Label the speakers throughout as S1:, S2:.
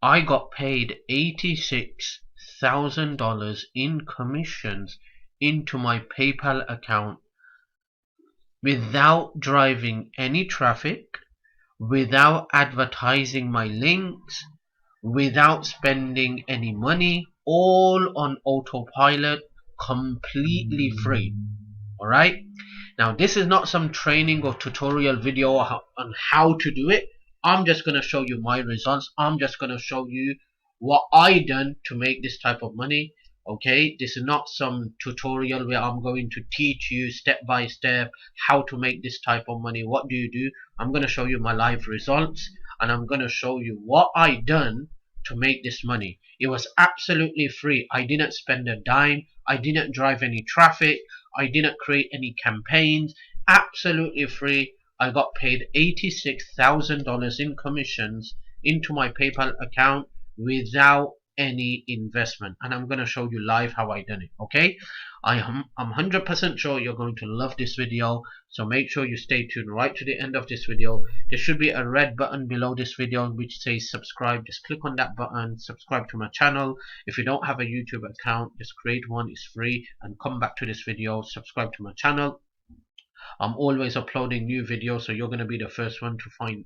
S1: I got paid $86,000 in commissions into my PayPal account without driving any traffic, without advertising my links, without spending any money, all on autopilot, completely free. Alright? Now, this is not some training or tutorial video on how to do it. I'm just going to show you my results. I'm just going to show you what I done to make this type of money. Okay, this is not some tutorial where I'm going to teach you step by step how to make this type of money. What do you do? I'm going to show you my live results, and I'm going to show you what I done to make this money. It was absolutely free. I didn't spend a dime. I didn't drive any traffic. I didn't create any campaigns. Absolutely free. I got paid $86,000 in commissions into my PayPal account without any investment, and I'm going to show you live how I done it. Okay, I'm 100% sure you're going to love this video, so make sure you stay tuned right to the end of this video. There should be a red button below this video which says subscribe. Just click on that button, subscribe to my channel. If you don't have a YouTube account, just create one. It's free, and come back to this video, subscribe to my channel. I'm always uploading new videos, so you're going to be the first one to find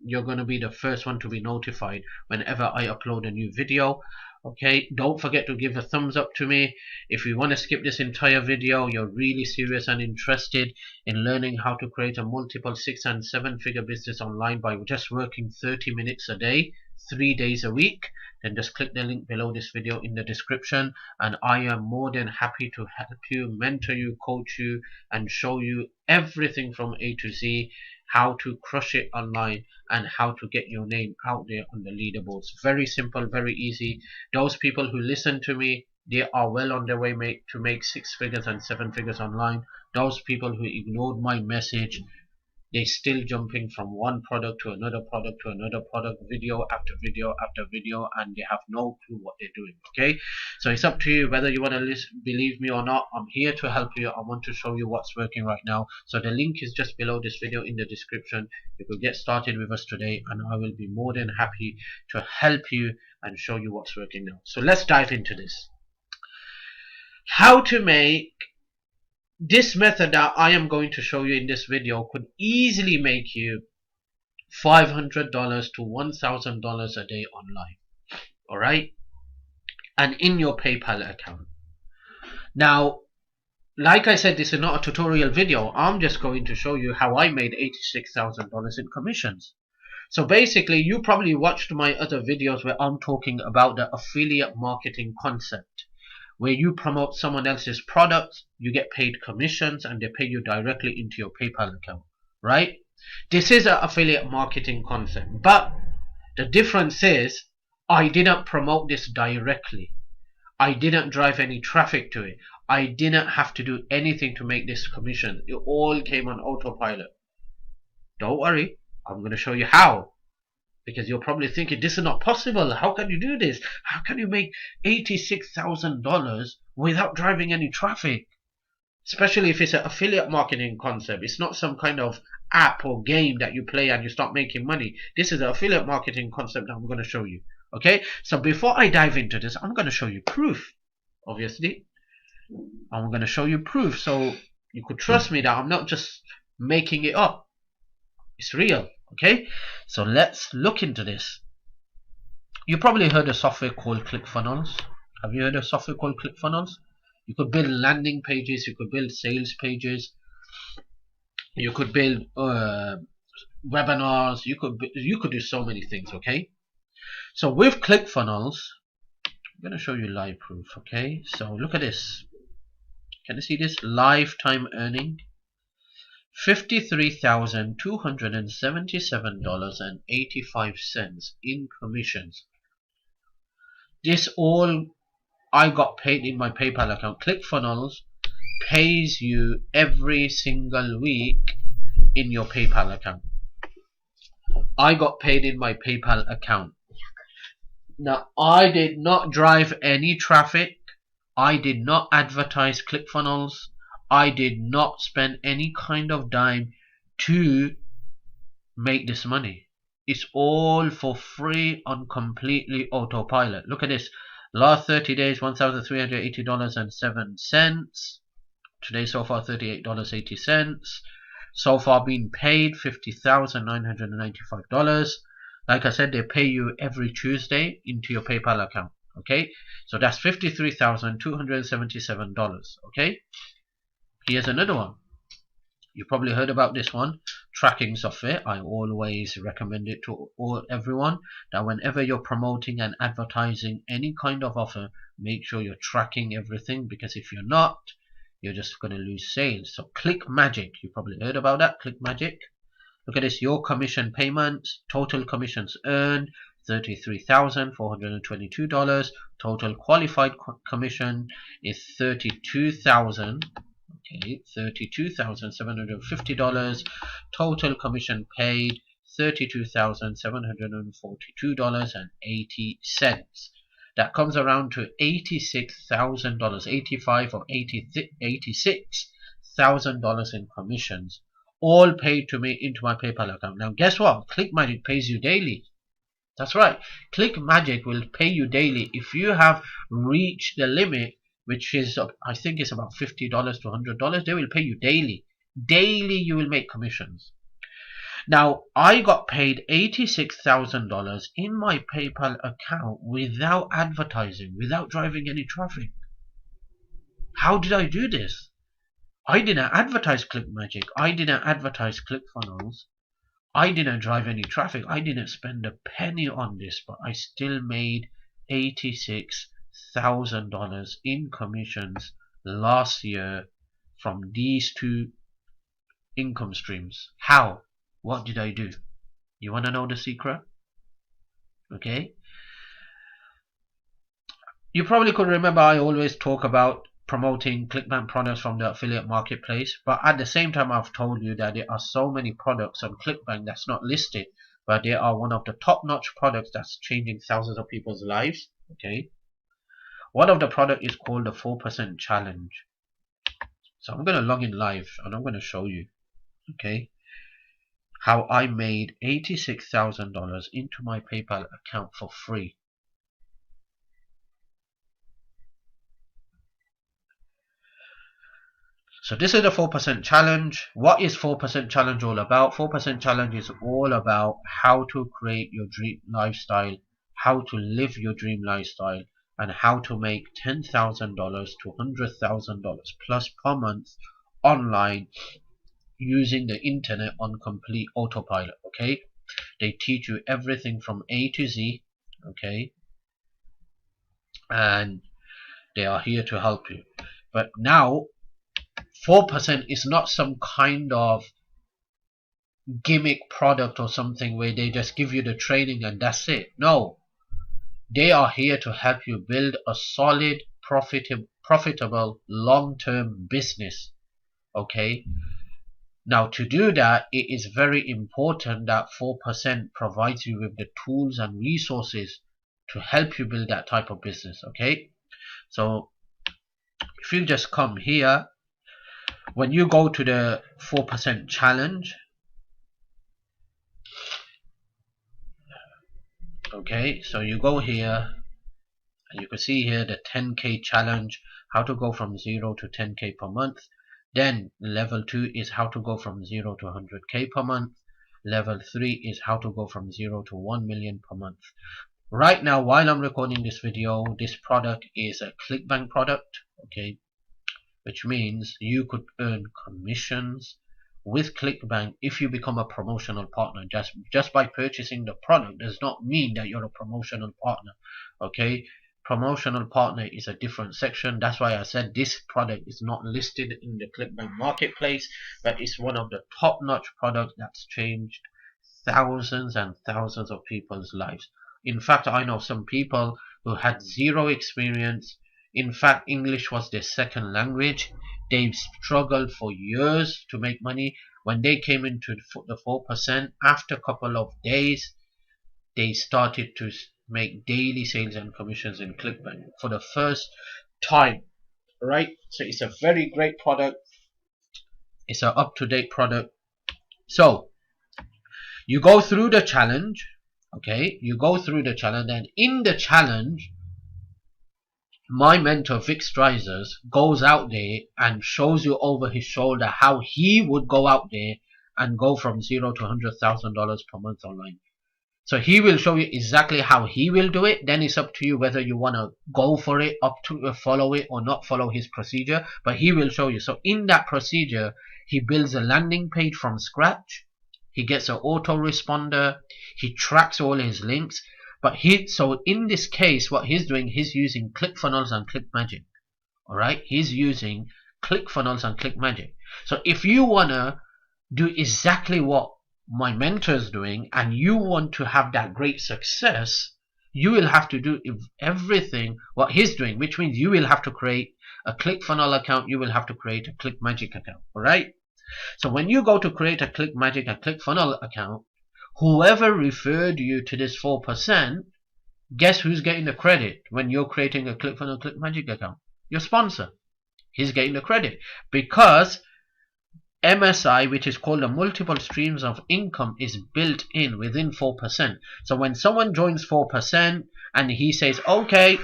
S1: you're going to be the first one to be notified whenever I upload a new video. Okay, don't forget to give a thumbs up to me. If you want to skip this entire video, you're really serious and interested in learning how to create a multiple 6- and 7-figure business online by just working 30 minutes a day, 3 days a week, then just click the link below this video in the description, and I am more than happy to help you, mentor you, coach you, and show you everything from A to Z, how to crush it online and how to get your name out there on the leaderboards. Very simple, very easy. Those people who listen to me, they are well on their way to make 6 figures and 7 figures online. Those people who ignored my message, they're still jumping from one product to another product to another product, video after video after video, and they have no clue what they're doing. Okay, so it's up to you whether you want to believe me or not. I'm here to help you. I want to show you what's working right now. So the link is just below this video in the description. You could get started with us today, and I will be more than happy to help you and show you what's working now. So let's dive into this. How to make this method that I am going to show you in this video could easily make you $500 to $1,000 a day online. Alright? And in your PayPal account. Now, like I said, this is not a tutorial video. I'm just going to show you how I made $86,000 in commissions. So basically, you probably watched my other videos where I'm talking about the affiliate marketing concept, where you promote someone else's product, you get paid commissions, and they pay you directly into your PayPal account, right? This is an affiliate marketing concept, but the difference is I didn't promote this directly. I didn't drive any traffic to it. I didn't have to do anything to make this commission. It all came on autopilot. Don't worry, I'm going to show you how. Because you're probably thinking, this is not possible. How can you do this? How can you make $86,000 without driving any traffic? Especially if it's an affiliate marketing concept. It's not some kind of app or game that you play and you start making money. This is an affiliate marketing concept that I'm going to show you. Okay, so before I dive into this, I'm going to show you proof. Obviously, I'm going to show you proof so you could trust me that I'm not just making it up. It's real. Okay, so let's look into this. You probably heard of software called ClickFunnels. Have you heard of software called ClickFunnels? You could build landing pages, you could build sales pages, you could build webinars, you could do so many things. Okay, so with ClickFunnels, I'm going to show you live proof. Okay, so look at this. Can you see this? Lifetime earning $53,277.85 in commissions. This all I got paid in my PayPal account. ClickFunnels pays you every single week in your PayPal account. I got paid in my PayPal account. Now, I did not drive any traffic. I did not advertise ClickFunnels. I did not spend any kind of dime to make this money. It's all for free on completely autopilot. Look at this. Last 30 days, $1,380.07. Today so far $38.80. So far been paid $50,995. Like I said, they pay you every Tuesday into your PayPal account. Okay, so that's $53,277. Okay, here's another one. You probably heard about this one, tracking software. I always recommend it to everyone that whenever you're promoting and advertising any kind of offer, make sure you're tracking everything, because if you're not, you're just going to lose sales. So Clickmagic, you probably heard about that. Clickmagic. Look at this, your commission payments, total commissions earned $33,422. Total qualified commission is $32,000. Okay, $32,750. Total commission paid $32,742.80. That comes around to $86,000, 85 or 86,000 dollars in commissions, all paid to me into my PayPal account. Now guess what? Clickmagic pays you daily. That's right. Clickmagic will pay you daily if you have reached the limit, which is, I think it's about $50 to $100. They will pay you daily. Daily you will make commissions. Now, I got paid $86,000 in my PayPal account without advertising, without driving any traffic. How did I do this? I didn't advertise Clickmagic. I didn't advertise ClickFunnels. I didn't drive any traffic. I didn't spend a penny on this, but I still made $86,000 in commissions last year from these two income streams. How? What did I do? You want to know the secret? Okay. You probably could remember I always talk about promoting Clickbank products from the affiliate marketplace, but at the same time I've told you that there are so many products on Clickbank that's not listed, but they are one of the top-notch products that's changing thousands of people's lives. Okay. One of the product is called the 4% challenge. So I'm going to log in live and I'm going to show you, okay, how I made $86,000 into my PayPal account for free. So this is the 4% challenge. What is 4% challenge all about? 4% challenge is all about how to create your dream lifestyle, how to live your dream lifestyle, and how to make $10,000 to $100,000 plus per month online using the internet on complete autopilot. Okay, they teach you everything from A to Z. Okay, and they are here to help you. But now 4% is not some kind of gimmick product or something where they just give you the training and that's it. No, they are here to help you build a solid, profitable long-term business. Okay, now to do that, it is very important that 4% provides you with the tools and resources to help you build that type of business. Okay, so if you just come here, when you go to the 4% challenge, okay, so you go here and you can see here the 10k challenge, how to go from 0 to 10k per month. Then level 2 is how to go from 0 to 100k per month. Level 3 is how to go from 0 to 1 million per month. Right now, while I'm recording this video, this product is a Clickbank product, okay, which means you could earn commissions with Clickbank if you become a promotional partner. Just by purchasing the product does not mean that you're a promotional partner. Okay, promotional partner is a different section. That's why I said this product is not listed in the Clickbank marketplace, but it's one of the top-notch products that's changed thousands and thousands of people's lives. In fact, I know some people who had zero experience. In fact, English was their second language. They struggled for years to make money. When they came into the 4%, after a couple of days, they started to make daily sales and commissions in Clickbank for the first time. Right? So it's a very great product. It's an up-to-date product. So You go through the challenge. Okay, you go through the challenge, and in the challenge, my mentor Vic Strizers goes out there and shows you over his shoulder how he would go out there and go from $0 to $100,000 per month online. So he will show you exactly how he will do it. Then it's up to you whether you want to go for it, up to follow it or not follow his procedure. But he will show you. So in that procedure, he builds a landing page from scratch. He gets an autoresponder. He tracks all his links. But so in this case, what he's doing, he's using ClickFunnels and ClickMagick. All right, he's using ClickFunnels and ClickMagick. So if you wanna do exactly what my mentor is doing, and you want to have that great success, you will have to do everything what he's doing, which means you will have to create a ClickFunnels account. You will have to create a ClickMagick account. All right. So when you go to create a ClickMagick and ClickFunnels account, whoever referred you to this 4%, guess who's getting the credit when you're creating a ClickFunnels ClickMagick account? Your sponsor. He's getting the credit because MSI, which is called the multiple streams of income, is built in within 4%. So when someone joins 4% and he says, okay,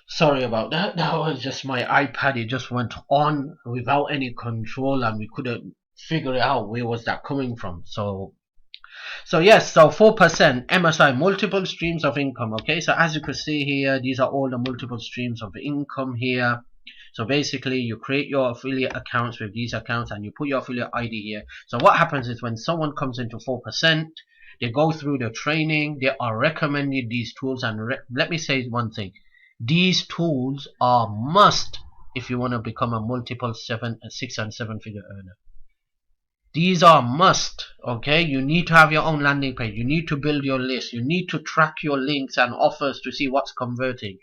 S1: sorry about that. That was just my iPad. It just went on without any control and we couldn't figure out where was that coming from. So yes, so 4% MSI, multiple streams of income. Okay, so as you can see here, these are all the multiple streams of income here. So basically you create your affiliate accounts with these accounts and you put your affiliate ID here. So what happens is when someone comes into 4%, they go through the training, they are recommended these tools. And let me say one thing. These tools are must if you want to become a multiple 6 and 7 figure earner. These are must. Okay, you need to have your own landing page. You need to build your list. You need to track your links and offers to see what's converting.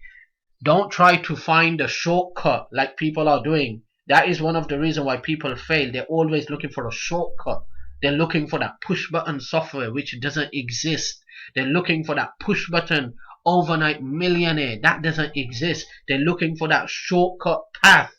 S1: Don't try to find a shortcut like people are doing. That is one of the reasons why people fail. They're always looking for a shortcut. They're looking for that push button software which doesn't exist. They're looking for that push button overnight millionaire. That doesn't exist. They're looking for that shortcut path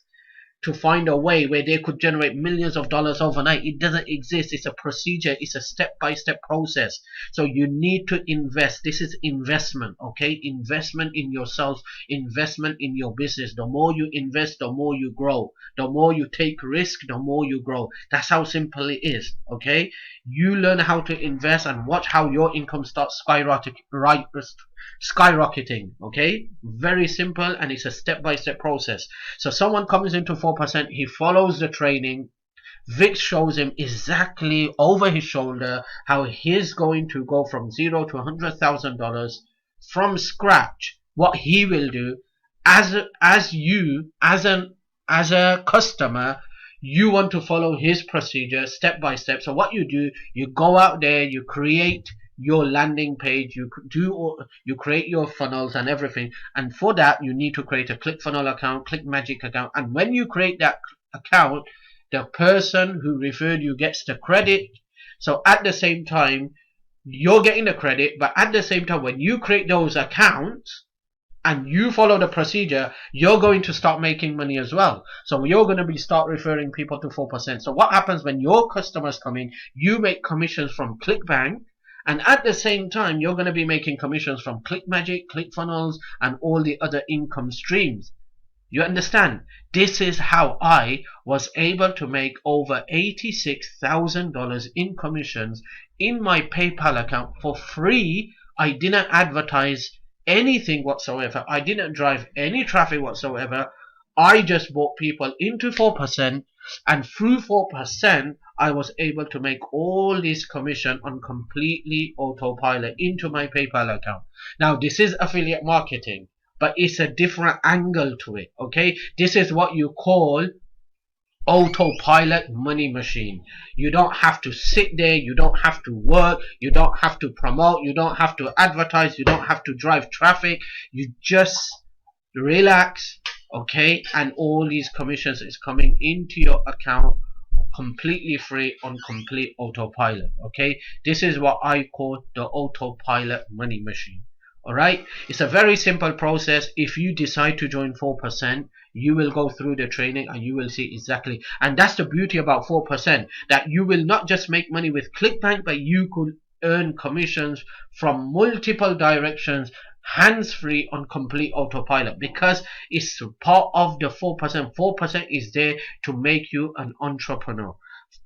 S1: to find a way where they could generate millions of dollars overnight. It doesn't exist. It's a procedure. It's a step-by-step process. So you need to invest. This is investment, okay? Investment in yourself, investment in your business. The more you invest, the more you grow. The more you take risk, the more you grow. That's how simple it is, okay? You learn how to invest and watch how your income starts skyrocketing, okay? Very simple, and it's a step-by-step process. So someone comes into 4%, he follows the training. Vic shows him exactly over his shoulder how he's going to go from $0 to $100,000 from scratch. What he will do as a customer, you want to follow his procedure step by step. So what you do, you go out there, you create your landing page, you create your funnels and everything, and for that you need to create a ClickFunnels account, ClickMagick account, and when you create that account, the person who referred you gets the credit. So at the same time you're getting the credit, but at the same time when you create those accounts and you follow the procedure, you're going to start making money as well. So you're going to start referring people to 4%. So what happens when your customers come in, you make commissions from Clickbank, and at the same time, you're going to be making commissions from ClickMagick, ClickFunnels, and all the other income streams. You understand? This is how I was able to make over $86,000 in commissions in my PayPal account for free. I didn't advertise anything whatsoever. I didn't drive any traffic whatsoever. I just brought people into 4%, and through 4%, I was able to make all this commission on completely autopilot into my PayPal account. Now, this is affiliate marketing, but it's a different angle to it, okay? This is what you call autopilot money machine. You don't have to sit there, you don't have to work, you don't have to promote, you don't have to advertise, you don't have to drive traffic. You just relax, okay? And all these commissions is coming into your account completely free on complete autopilot, okay? This is what I call the autopilot money machine. Alright, it's a very simple process. If you decide to join 4%, you will go through the training and you will see exactly. And that's the beauty about 4%, that you will not just make money with Clickbank, but you could earn commissions from multiple directions, hands-free, on complete autopilot, because it's part of the 4%. 4% is there to make you an entrepreneur.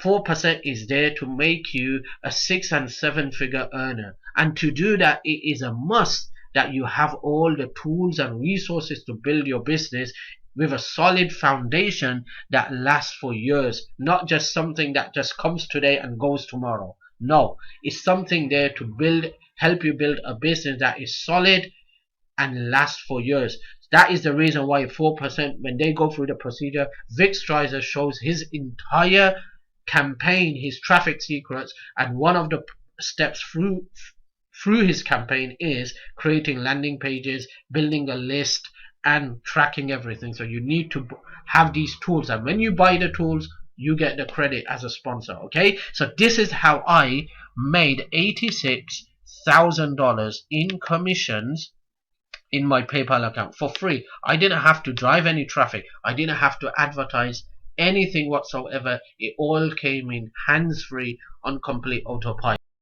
S1: 4% is there to make you a 6 and 7 figure earner. And to do that, it is a must that you have all the tools and resources to build your business with a solid foundation that lasts for years, not just something that just comes today and goes tomorrow. No, it's something there to help you build a business that is solid and lasts for years. That is the reason why 4%, when they go through the procedure, Vic Streiser shows his entire campaign, his traffic secrets, and one of the steps through his campaign is creating landing pages, building a list, and tracking everything. So you need to have these tools, and when you buy the tools, you get the credit as a sponsor. Okay, so this is how I made $86,000 in commissions in my PayPal account for free. I didn't have to drive any traffic. I didn't have to advertise anything whatsoever. It all came in hands-free on complete autopilot.